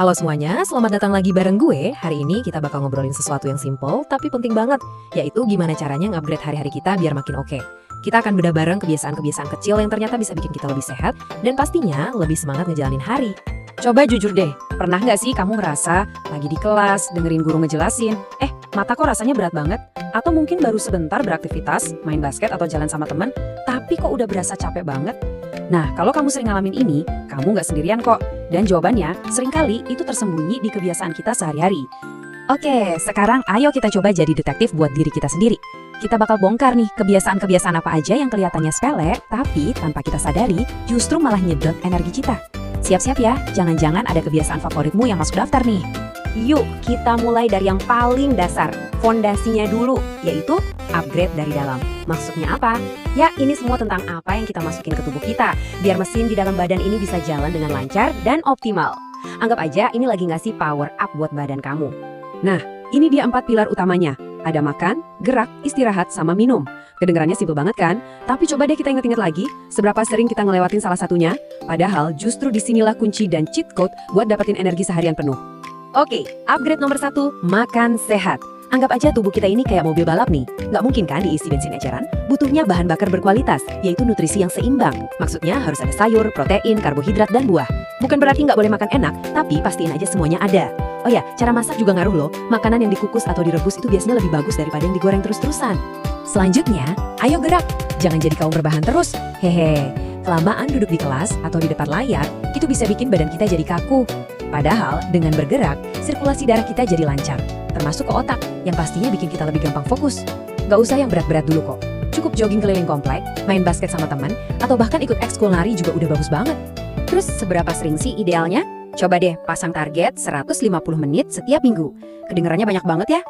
Halo semuanya, selamat datang lagi bareng gue. Hari ini kita bakal ngobrolin sesuatu yang simple tapi penting banget, yaitu gimana caranya nge-upgrade hari-hari kita biar makin oke. Kita akan bedah bareng kebiasaan-kebiasaan kecil yang ternyata bisa bikin kita lebih sehat dan pastinya lebih semangat ngejalanin hari. Coba jujur deh, pernah nggak sih kamu ngerasa lagi di kelas, dengerin guru ngejelasin, mata kok rasanya berat banget? Atau mungkin baru sebentar beraktivitas, main basket atau jalan sama temen, tapi kok udah berasa capek banget? Nah, kalau kamu sering ngalamin ini, kamu nggak sendirian kok. Dan jawabannya, seringkali itu tersembunyi di kebiasaan kita sehari-hari. Oke, sekarang ayo kita coba jadi detektif buat diri kita sendiri. Kita bakal bongkar nih kebiasaan-kebiasaan apa aja yang kelihatannya sepele, tapi tanpa kita sadari justru malah nyedot energi kita. Siap-siap ya, jangan-jangan ada kebiasaan favoritmu yang masuk daftar nih. Yuk, kita mulai dari yang paling dasar, fondasinya dulu, yaitu upgrade dari dalam. Maksudnya apa? Ya, ini semua tentang apa yang kita masukin ke tubuh kita, biar mesin di dalam badan ini bisa jalan dengan lancar dan optimal. Anggap aja ini lagi ngasih power up buat badan kamu. Nah, ini dia 4 pilar utamanya. Ada makan, gerak, istirahat, sama minum. Kedengarannya simpel banget kan? Tapi coba deh kita ingat-ingat lagi, seberapa sering kita ngelewatin salah satunya. Padahal justru disinilah kunci dan cheat code buat dapetin energi seharian penuh. Oke, upgrade nomor 1, makan sehat. Anggap aja tubuh kita ini kayak mobil balap nih. Nggak mungkin kan diisi bensin eceran? Butuhnya bahan bakar berkualitas, yaitu nutrisi yang seimbang. Maksudnya harus ada sayur, protein, karbohidrat, dan buah. Bukan berarti nggak boleh makan enak, tapi pastiin aja semuanya ada. Oh ya, cara masak juga ngaruh loh. Makanan yang dikukus atau direbus itu biasanya lebih bagus daripada yang digoreng terus-terusan. Selanjutnya, ayo gerak. Jangan jadi kaum rebahan terus. Hehe, kelamaan duduk di kelas atau di depan layar, itu bisa bikin badan kita jadi kaku. Padahal dengan bergerak, sirkulasi darah kita jadi lancar, termasuk ke otak, yang pastinya bikin kita lebih gampang fokus. Gak usah yang berat-berat dulu kok. Cukup jogging keliling komplek, main basket sama teman, atau bahkan ikut ekskul nari juga udah bagus banget. Terus seberapa sering sih idealnya? Coba deh pasang target 150 menit setiap minggu. Kedengarannya banyak banget ya?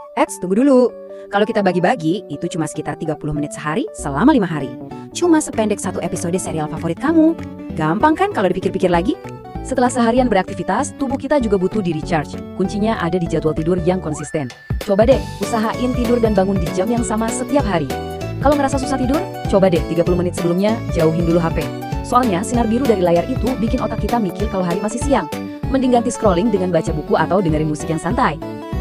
Tunggu dulu. Kalau kita bagi-bagi, itu cuma sekitar 30 menit sehari selama 5 hari. Cuma sependek satu episode serial favorit kamu. Gampang kan kalau dipikir-pikir lagi? Setelah seharian beraktivitas, tubuh kita juga butuh di recharge. Kuncinya ada di jadwal tidur yang konsisten. Coba deh, usahain tidur dan bangun di jam yang sama setiap hari. Kalau ngerasa susah tidur, coba deh 30 menit sebelumnya jauhin dulu HP. Soalnya sinar biru dari layar itu bikin otak kita mikir kalau hari masih siang. Mending ganti scrolling dengan baca buku atau dengerin musik yang santai.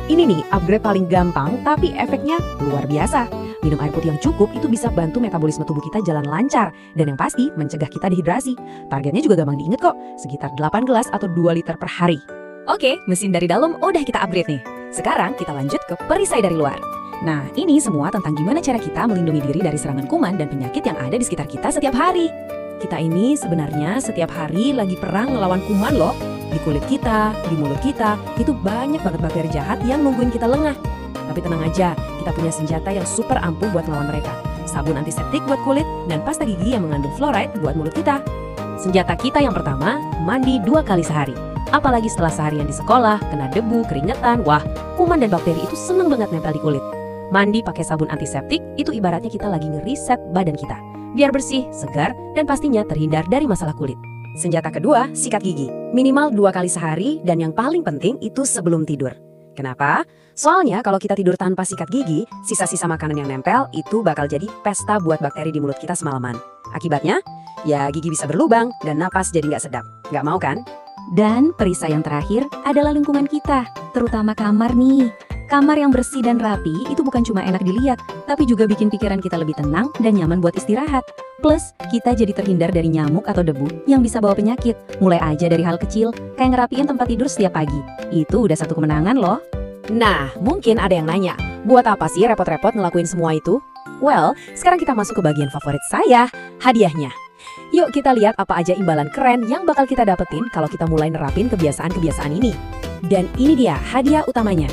Ini nih upgrade paling gampang tapi efeknya luar biasa. Minum air putih yang cukup itu bisa bantu metabolisme tubuh kita jalan lancar. Dan yang pasti mencegah kita dehidrasi. Targetnya juga gampang diinget kok, sekitar 8 gelas atau 2 liter per hari. Oke, mesin dari dalam udah kita upgrade nih. Sekarang kita lanjut ke perisai dari luar. Nah, ini semua tentang gimana cara kita melindungi diri dari serangan kuman dan penyakit yang ada di sekitar kita setiap hari. Kita ini sebenarnya setiap hari lagi perang ngelawan kuman loh. Di kulit kita, di mulut kita, itu banyak banget bakteri jahat yang nungguin kita lengah. Tapi tenang aja, kita punya senjata yang super ampuh buat melawan mereka. Sabun antiseptik buat kulit dan pasta gigi yang mengandung fluoride buat mulut kita. Senjata kita yang pertama, mandi 2 kali sehari. Apalagi setelah seharian di sekolah, kena debu, keringetan, wah, kuman dan bakteri itu seneng banget nempel di kulit. Mandi pakai sabun antiseptik, itu ibaratnya kita lagi ngeriset badan kita. Biar bersih, segar, dan pastinya terhindar dari masalah kulit. Senjata kedua, sikat gigi. Minimal 2 kali sehari dan yang paling penting itu sebelum tidur. Kenapa? Soalnya kalau kita tidur tanpa sikat gigi, sisa-sisa makanan yang nempel itu bakal jadi pesta buat bakteri di mulut kita semalaman. Akibatnya, ya gigi bisa berlubang dan napas jadi nggak sedap. Nggak mau kan? Dan perisai yang terakhir adalah lingkungan kita, terutama kamar nih. Kamar yang bersih dan rapi itu bukan cuma enak dilihat, tapi juga bikin pikiran kita lebih tenang dan nyaman buat istirahat. Plus, kita jadi terhindar dari nyamuk atau debu yang bisa bawa penyakit. Mulai aja dari hal kecil, kayak ngerapiin tempat tidur setiap pagi. Itu udah satu kemenangan loh. Nah, mungkin ada yang nanya, buat apa sih repot-repot ngelakuin semua itu? Well, sekarang kita masuk ke bagian favorit saya, hadiahnya. Yuk kita lihat apa aja imbalan keren yang bakal kita dapetin kalau kita mulai nerapin kebiasaan-kebiasaan ini. Dan ini dia hadiah utamanya.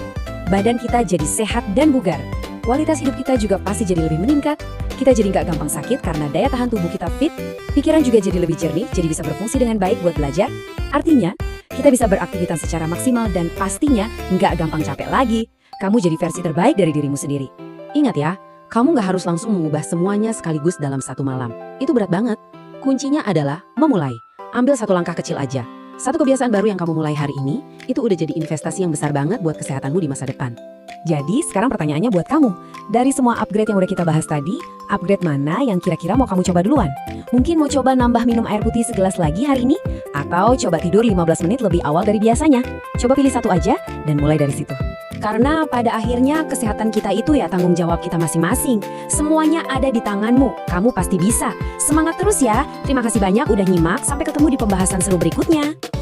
Badan kita jadi sehat dan bugar. Kualitas hidup kita juga pasti jadi lebih meningkat. Kita jadi nggak gampang sakit karena daya tahan tubuh kita fit. Pikiran juga jadi lebih jernih, jadi bisa berfungsi dengan baik buat belajar. Artinya, kita bisa beraktivitas secara maksimal dan pastinya nggak gampang capek lagi. Kamu jadi versi terbaik dari dirimu sendiri. Ingat ya, kamu nggak harus langsung mengubah semuanya sekaligus dalam satu malam. Itu berat banget. Kuncinya adalah memulai. Ambil satu langkah kecil aja. Satu kebiasaan baru yang kamu mulai hari ini, itu udah jadi investasi yang besar banget buat kesehatanmu di masa depan. Jadi sekarang pertanyaannya buat kamu. Dari semua upgrade yang udah kita bahas tadi, upgrade mana yang kira-kira mau kamu coba duluan? Mungkin mau coba nambah minum air putih segelas lagi hari ini? Atau coba tidur 15 menit lebih awal dari biasanya? Coba pilih satu aja dan mulai dari situ. Karena pada akhirnya kesehatan kita itu ya tanggung jawab kita masing-masing. Semuanya ada di tanganmu, kamu pasti bisa. Semangat terus ya. Terima kasih banyak udah nyimak, sampai ketemu di pembahasan seru berikutnya.